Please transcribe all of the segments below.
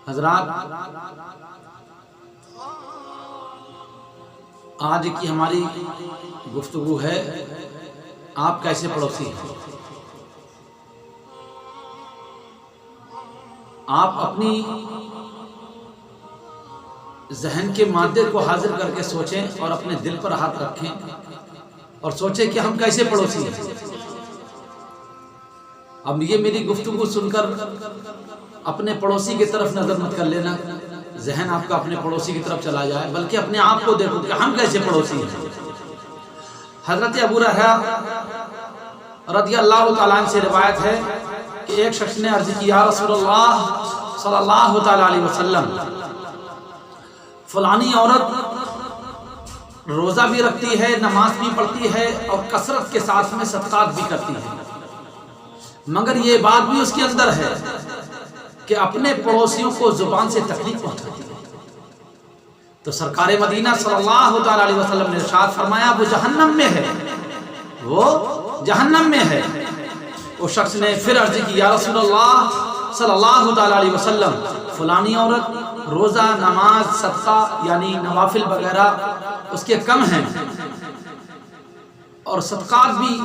حضرات، آج کی ہماری گفتگو ہے آپ کیسے پڑوسی ہیں۔ آپ اپنی ذہن کے مادے کو حاضر کر کے سوچیں اور اپنے دل پر ہاتھ رکھیں اور سوچیں کہ ہم کیسے پڑوسی ہیں۔ اب یہ میری گفتگو سن کر اپنے پڑوسی کی طرف نظر مت کر لینا، ذہن آپ کا اپنے پڑوسی کی طرف چلا جائے، بلکہ اپنے آپ کو دیکھو کہ ہم کیسے پڑوسی ہیں۔ حضرت ابو رحا رضی اللہ تعالیٰ عنہ سے روایت ہے کہ ایک شخص نے عرض کی، یا رسول اللہ صلی اللہ تعالیٰ علیہ وسلم، فلانی عورت روزہ بھی رکھتی ہے، نماز بھی پڑھتی ہے اور کثرت کے ساتھ میں صدقات بھی کرتی ہے، مگر یہ بات بھی اس کے اندر ہے کہ اپنے پڑوسیوں کو زبان سے تکلیف پہنچاتی ہے۔ تو سرکار مدینہ صلی اللہ تعالیٰ علیہ وسلم نے ارشاد فرمایا، وہ جہنم میں ہے، وہ جہنم میں ہے۔ وہ شخص نے پھر عرض کی، یا رسول اللہ صلی اللہ تعالیٰ علیہ وسلم، فلانی عورت روزہ، نماز، صدقہ یعنی نوافل وغیرہ اس کے کم ہیں اور صدقات بھی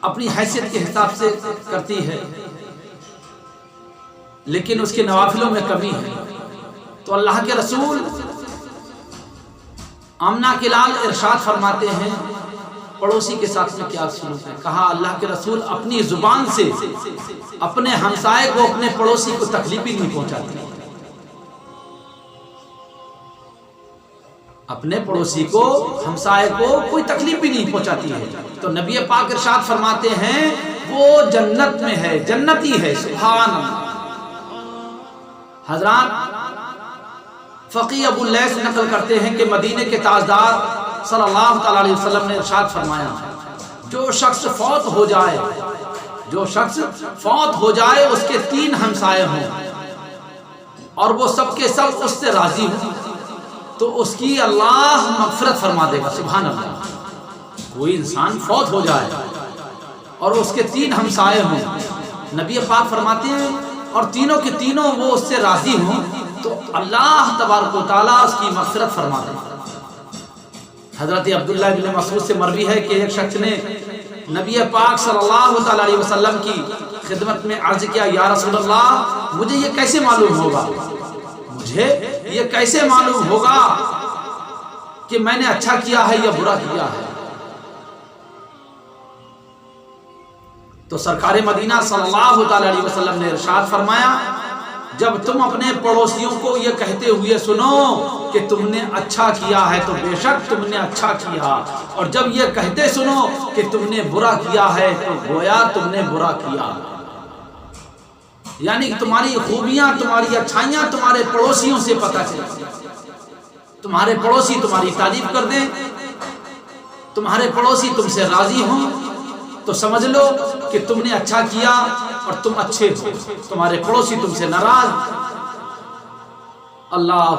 اپنی حیثیت کے حساب سے کرتی ہے، لیکن اس کے نوافلوں میں کمی ہے۔ تو اللہ کے رسول آمنہ کے لال ارشاد فرماتے ہیں، پڑوسی کے ساتھ میں کیا سلوک ہے؟ کہا اللہ کے رسول اپنی زبان سے اپنے ہمسائے کو، اپنے پڑوسی کو تکلیف ہی نہیں پہنچاتی، اپنے پڑوسی کو، ہمسائے کو کوئی تکلیف بھی نہیں پہنچاتی ہے۔ تو نبی پاک ارشاد فرماتے ہیں وہ جنت میں ہے، جنتی ہے۔ سبحان اللہ۔ حضرات، فقی ابو اللیث نقل کرتے ہیں کہ مدینے کے تاجدار صلی اللہ تعالیٰ علیہ وسلم نے ارشاد فرمایا، جو شخص فوت ہو جائے، جو شخص فوت ہو جائے اس کے 3 ہمسائے ہوں اور وہ سب کے سب اس سے راضی ہوں تو اس کی اللہ مغفرت فرما دے گا۔ سبحان اللہ۔ کوئی انسان فوت ہو جائے اور اس کے 3 ہمسائے ہوں، نبی پاک فرماتے ہیں اور تینوں کے تینوں وہ اس سے راضی ہوں تو اللہ تبارک و تعالیٰ اس کی مغفرت فرما دے گا۔ حضرت عبداللہ بن مسعود سے مروی ہے کہ ایک شخص نے نبی پاک صلی اللہ تعالیٰ علیہ وسلم کی خدمت میں عرض کیا، یا رسول اللہ مجھے یہ کیسے معلوم ہوگا، مجھے یہ کیسے معلوم ہوگا کہ میں نے اچھا کیا ہے یا برا کیا ہے؟ تو سرکار مدینہ صلی اللہ تعالیٰ علیہ وسلم نے ارشاد فرمایا، جب تم اپنے پڑوسیوں کو یہ کہتے ہوئے سنو کہ تم نے اچھا کیا ہے تو بے شک تم نے اچھا کیا، اور جب یہ کہتے سنو کہ تم نے برا کیا ہے تو گویا تم نے برا کیا۔ یعنی کہ تمہاری خوبیاں، تمہاری اچھائیاں تمہارے پڑوسیوں سے پتہ چلتی ہیں۔ تمہارے پڑوسی تمہاری تعریف کر دیں، تمہارے پڑوسی تم سے راضی ہوں تو سمجھ لو کہ تم نے اچھا کیا اور تم اچھے ہو، تمہارے پڑوسی تم سے ناراض، اللہ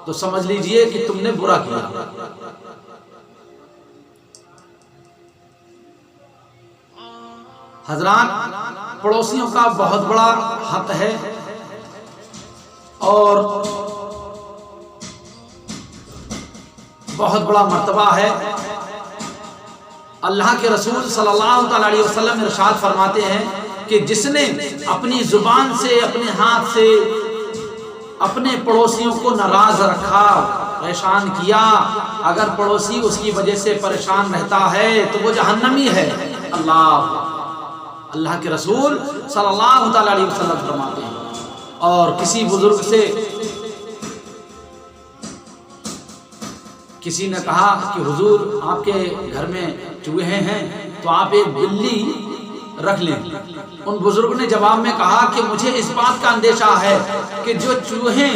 تو سمجھ لیجئے کہ تم نے برا کیا۔ حضرات، پڑوسیوں کا بہت بڑا حق ہے اور بہت بڑا مرتبہ ہے۔ اللہ کے رسول صلی اللہ تعالیٰ علیہ وسلم ارشاد فرماتے ہیں کہ جس نے اپنی زبان سے، اپنے ہاتھ سے اپنے پڑوسیوں کو ناراض رکھا، پریشان کیا، اگر پڑوسی اس کی وجہ سے پریشان رہتا ہے تو وہ جہنمی ہے۔ اللہ کے رسول صلی اللہ تعالیٰ علیہ وسلم فرماتے ہیں۔ اور کسی بزرگ سے کسی نے کہا کہ حضور آپ کے گھر میں چوہے ہیں تو آپ ایک بلی رکھ لیں۔ ان بزرگ نے جواب میں کہا کہ مجھے اس بات کا اندیشہ ہے کہ جو چوہے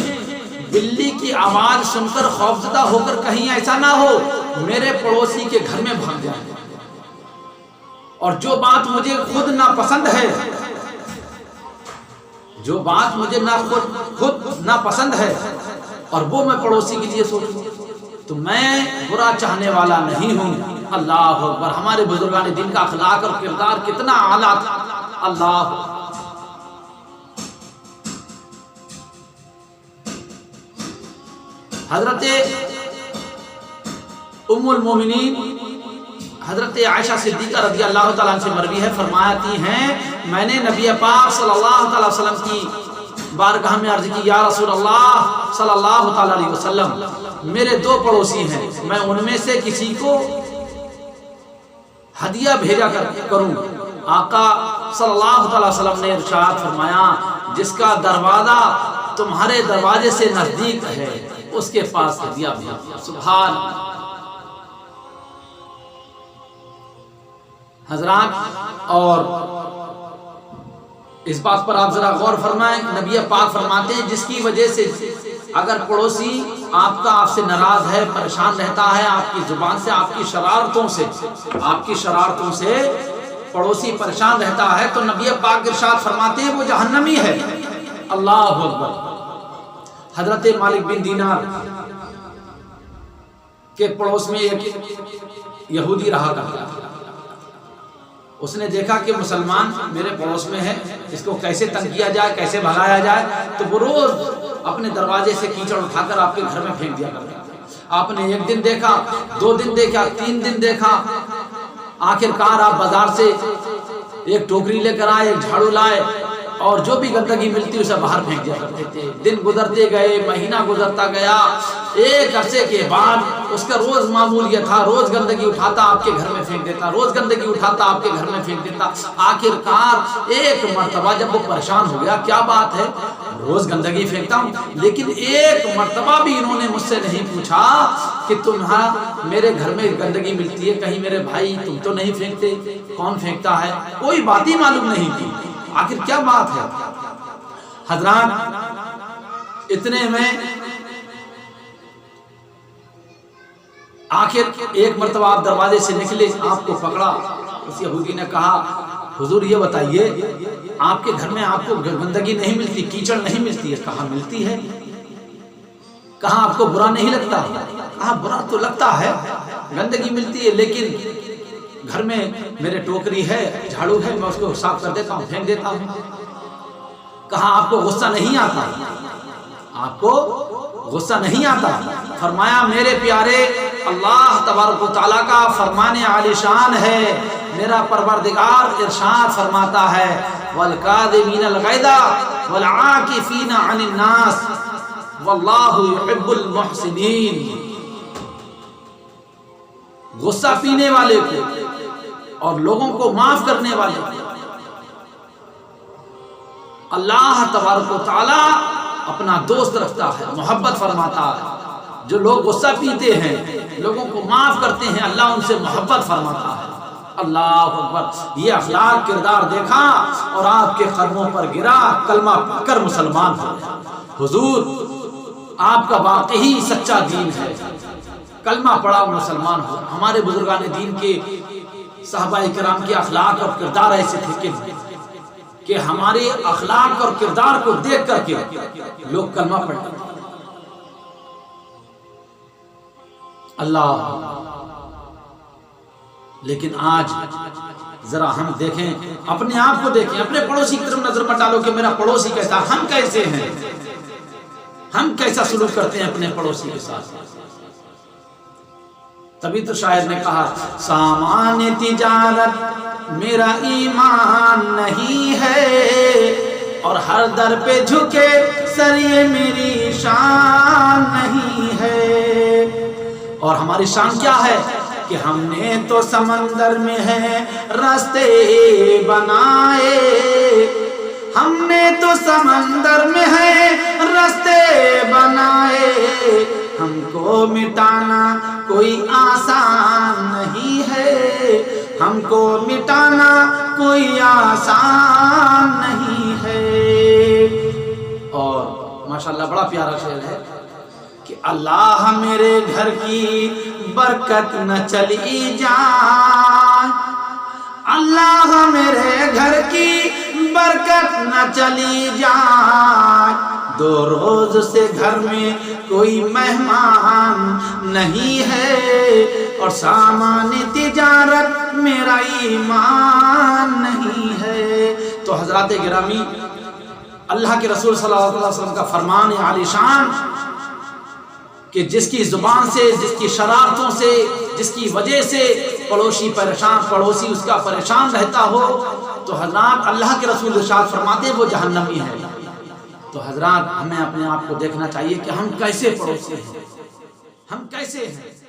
بلی کی آواز سن کر خوفزدہ ہو کر کہیں ایسا نہ ہو میرے پڑوسی کے گھر میں بھاگ جائیں، اور جو بات مجھے خود ناپسند ہے، جو بات مجھے خود ناپسند ہے اور وہ میں پڑوسی کے لیے سوچوں تو میں برا چاہنے والا نہیں ہوں، اللہ اکبر، ہمارے بزرگان دین کا اخلاق اور کردار کتنا اعلیٰ تھا. اللہ حضرت ام المومنین حضرت عائشہ صدیقہ رضی اللہ تعالیٰ عنہ سے مروی ہے، فرماتی ہیں میں نے نبی پاک صلی اللہ تعالی وسلم کی بارگاہ میں عرض کی، یا رسول اللہ صلی اللہ تعالی علیہ وسلم، میرے دو پڑوسی ہیں، میں ان میں سے کسی کو ہدیہ بھیجا کروں. آقا صلی اللہ تعالی وسلم نے ارشاد فرمایا جس کا دروازہ تمہارے دروازے سے نزدیک ہے اس کے پاس ہدیہ بھیجو. سبحان حضرات، اور اس بات پر آپ ذرا غور فرمائیں، نبی پاک فرماتے ہیں جس کی وجہ سے اگر پڑوسی آپ کا آپ سے ناراض ہے، پریشان رہتا ہے، آپ کی زبان سے، آپ کی شرارتوں سے پڑوسی پریشان رہتا ہے، تو نبی پاک ارشاد فرماتے ہیں وہ جہنمی ہے. اللہ اکبر. حضرت مالک بن دینار کے پڑوس میں ایک یہودی رہا کرتا تھا. اس نے دیکھا کہ مسلمان میرے پڑوس میں ہے، اس کو کیسے تنگ کیا جائے، کیسے بھگایا جائے، تو وہ روز اپنے دروازے سے کیچڑ اٹھا کر آپ کے گھر میں پھینک دیا کرتا. آپ نے ایک دن دیکھا، 2 دن دیکھا، 3 دن دیکھا، آخرکار آپ بازار سے ایک ٹوکری لے کر آئے، ایک جھاڑو لائے اور جو بھی گندگی ملتی اسے باہر پھینک دیا کرتے تھے. دن گزرتے گئے، مہینہ گزرتا گیا، ایک عرصے کے بعد اس کا روز معمول یہ تھا، روز گندگی اٹھاتا آپ کے گھر میں پھینک دیتا، روز گندگی اٹھاتا آپ کے گھر میں پھینک دیتا. آخرکار ایک مرتبہ جب وہ پریشان ہو گیا، کیا بات ہے روز گندگی پھینکتا ہوں، لیکن ایک مرتبہ بھی انہوں نے مجھ سے نہیں پوچھا کہ تمہارا میرے گھر میں گندگی ملتی ہے، کہیں میرے بھائی تم تو نہیں پھینکتے، کون پھینکتا ہے، کوئی بات ہی معلوم نہیں تھی. آخر کیا بات ہے. حضرات اتنے میں آخر ایک مرتبہ آپ دروازے سے نکلے، آپ کو پکڑا. اس یہودی نے کہا حضور یہ بتائیے آپ کے گھر میں آپ کو گندگی نہیں ملتی، کیچڑ نہیں ملتی ہے؟ کہا ملتی ہے. کہا آپ کو برا نہیں لگتا؟ کہا برا تو لگتا ہے، گندگی ملتی ہے، لیکن گھر میں میرے ٹوکری ہے، جھاڑو ہے، میں اس کو صاف کر دیتا ہوں، پھینک دیتا ہوں. کہا آپ کو غصہ نہیں آتا؟ آپ کو غصہ نہیں آتا؟ فرمایا میرے پیارے اللہ تبارک و تعالیٰ کا فرمان عالی شان ہے، میرا پروردگار ارشاد فرماتا ہے وَالْكَاظِمِينَ الْغَيْظَ وَالْعَافِينَ عَنِ النَّاسِ وَاللَّهُ يُحِبُّ الْمُحْسِنِينَ. غصہ پینے والے کو اور لوگوں کو معاف کرنے والے کو اللہ تبارک و تعالی اپنا دوست رکھتا ہے، محبت فرماتا ہے. جو لوگ غصہ پیتے ہیں، لوگوں کو معاف کرتے ہیں، اللہ ان سے محبت فرماتا ہے. اللہ اکبر. یہ اخلاق کردار دیکھا اور آپ کے قدموں پر گرا، کلمہ پڑھ کر مسلمان ہو گیا. حضور آپ کا واقعی سچا دین ہے، کلمہ پڑھا مسلمان ہو. ہمارے بزرگان دین کے صحابہ کرام کے اخلاق اور کردار ایسے تھے کہ ہمارے اخلاق اور کردار کو دیکھ کر کے لوگ کلمہ پڑھتے. اللہ. لیکن آج ذرا ہم دیکھیں، اپنے آپ کو دیکھیں، اپنے پڑوسی کی طرف نظر مت ڈالو کہ میرا پڑوسی کیسا، ہم کیسے ہیں، ہم کیسا سلوک کرتے ہیں اپنے پڑوسی کے ساتھ. تبھی تو شاعر نے کہا سامان تجارت میرا ایمان نہیں ہے، اور ہر در پہ جھکے سر یہ میری شان نہیں ہے. اور ہماری شان کیا ہے کہ ہم نے تو سمندر میں ہے راستے بنائے، ہم نے تو سمندر میں ہے راستے بنائے، ہم کو مٹانا کوئی آسان نہیں ہے، ہم کو مٹانا کوئی آسان نہیں ہے. اور ماشاءاللہ بڑا پیارا شعر ہے کہ اللہ میرے گھر کی برکت نہ چلی جائے، اللہ میرے گھر کی برکت نہ چلی جائے، دو روز سے گھر میں کوئی مہمان نہیں ہے، اور سامان تجارت میرا ایمان نہیں ہے۔ تو حضرات گرامی، اللہ کے رسول صلی اللہ علیہ وسلم کا فرمان عالی شان کہ جس کی زبان سے، جس کی شرارتوں سے، جس کی وجہ سے پڑوسی اس کا پریشان رہتا ہو، تو حضرات اللہ کے رسول ارشاد فرماتے ہیں وہ جہنمی ہے۔ تو حضرات ہمیں اپنے آپ کو دیکھنا چاہیے کہ ہم کیسے پڑوسی ہیں، ہم کیسے ہیں۔